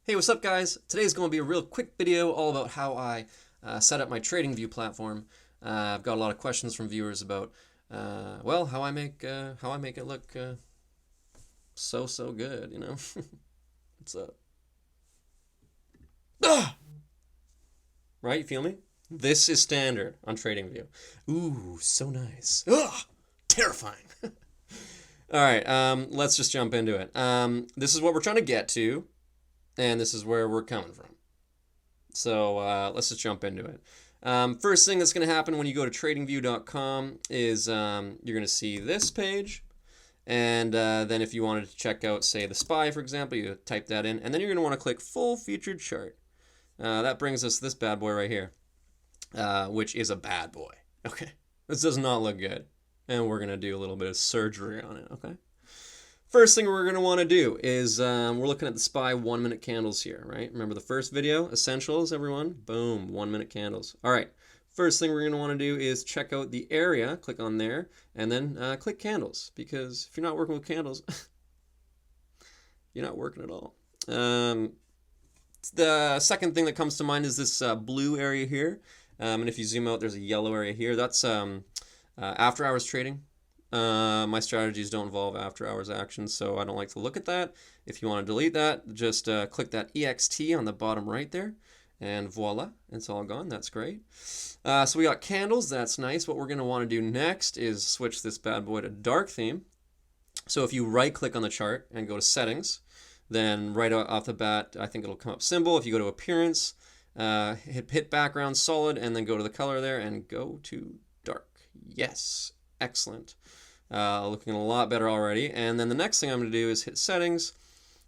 Hey, what's up guys? Today's going to be a real quick video all about how I set up my TradingView platform. I've got a lot of questions from viewers about, well, how I make it look so good, you know? What's up? Ah! Right, you feel me? This is standard on TradingView. Ooh, so nice. Ugh! Terrifying. All right, let's just jump into it. This is what we're trying to get to. And this is where we're coming from. So let's just jump into it. First thing that's going to happen when you go to TradingView.com is you're going to see this page. And then if you wanted to check out, say, the SPY, for example, you type that in. And then you're going to want to click Full Featured Chart. That brings us to this bad boy right here, which is a bad boy. Okay, this does not look good. And we're going to do a little bit of surgery on it, okay? First thing we're going to want to do is we're looking at the SPY 1 minute candles here, right? Remember the first video, essentials, everyone? Boom, 1 minute candles. All right, first thing we're going to want to do is check out the area, click on there, and then click candles, because if you're not working with candles, you're not working at all. The second thing that comes to mind is this blue area here, and if you zoom out, there's a yellow area here. That's after hours trading. My strategies don't involve after hours actions, so I don't like to look at that. If you want to delete that, just click that EXT on the bottom right there, and voila, it's all gone. That's great. So we got candles. That's nice. What we're going to want to do next is switch this bad boy to dark theme. So if you right click on the chart and go to settings, then right off the bat, I think it'll come up symbol. If you go to appearance, hit background solid, and then go to the color there and go to dark. Yes. Excellent. Looking a lot better already. And then the next thing I'm going to do is hit settings,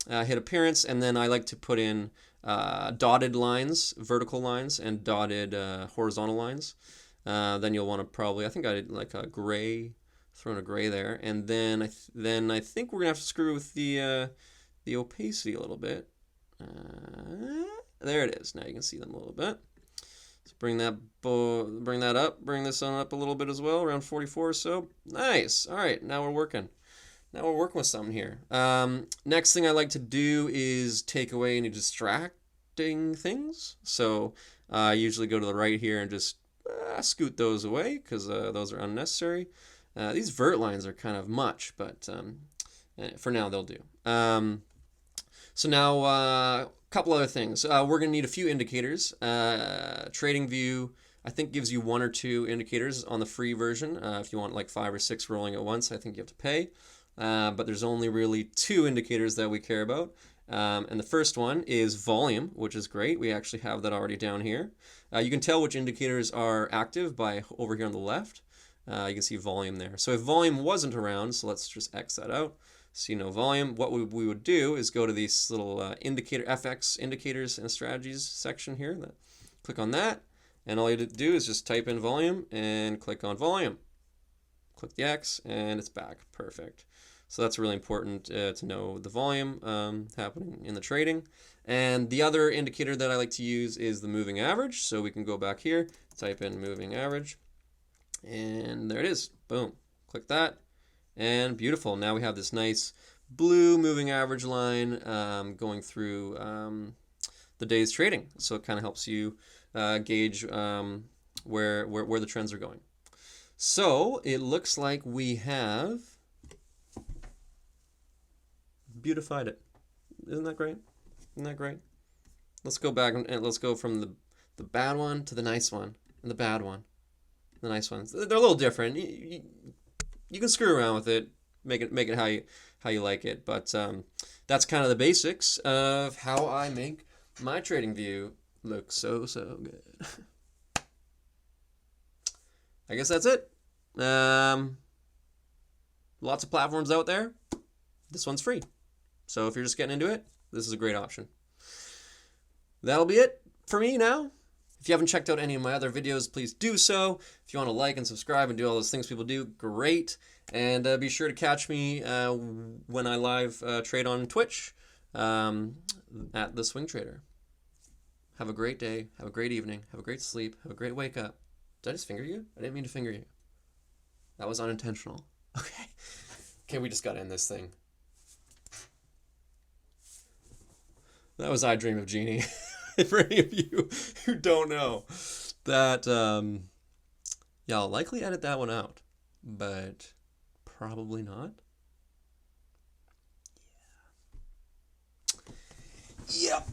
hit appearance, and then I like to put in dotted lines, vertical lines, and dotted horizontal lines. Then you'll want to probably, I think I did like a gray, throw in a gray there. And then I think we're going to have to screw with the opacity a little bit. There it is. Now you can see them a little bit. Bring that up, bring this on up a little bit as well, around 44 or so. Nice. All right, now we're working. Now we're working with something here. Next thing I like to do is take away any distracting things. So I usually go to the right here and just scoot those away because those are unnecessary. These vert lines are kind of much, but for now they'll do. So now couple other things. We're going to need a few indicators. TradingView, I think, gives you 1 or 2 indicators on the free version. If you want like 5 or 6 rolling at once, I think you have to pay. But there's only really 2 indicators that we care about. And the first one is volume, which is great. We actually have that already down here. You can tell which indicators are active by over here on the left. You can see volume there. So if volume wasn't around, so let's just X that out. See no volume. What we would do is go to these little indicator FX indicators and strategies section here. Click on that, and all you do is just type in volume and click on volume. Click the X, and it's back. Perfect. So that's really important to know the volume happening in the trading. And the other indicator that I like to use is the moving average. So we can go back here, type in moving average, and there it is. Boom. Click that. And beautiful. Now we have this nice blue moving average line going through the day's trading. So it kind of helps you gauge where the trends are going. So it looks like we have beautified it. Isn't that great? Isn't that great? Let's go back and let's go from the bad one to the nice one, and the bad one, the nice ones. They're a little different. You can screw around with it, make it how you like it, but that's kind of the basics of how I make my TradingView look so good. I guess that's it. Lots of platforms out there. This one's free, so if you're just getting into it, this is a great option. That'll be it for me now. If you haven't checked out any of my other videos, please do so. If you want to like and subscribe and do all those things people do, great. And be sure to catch me when I live trade on Twitch at TheSwingTrader. Have a great day. Have a great evening. Have a great sleep. Have a great wake up. Did I just finger you? I didn't mean to finger you. That was unintentional. Okay. Okay, we just got to end this thing. That was I Dream of Jeannie. For any of you who don't know, that yeah, I'll likely edit that one out, but probably not. Yep.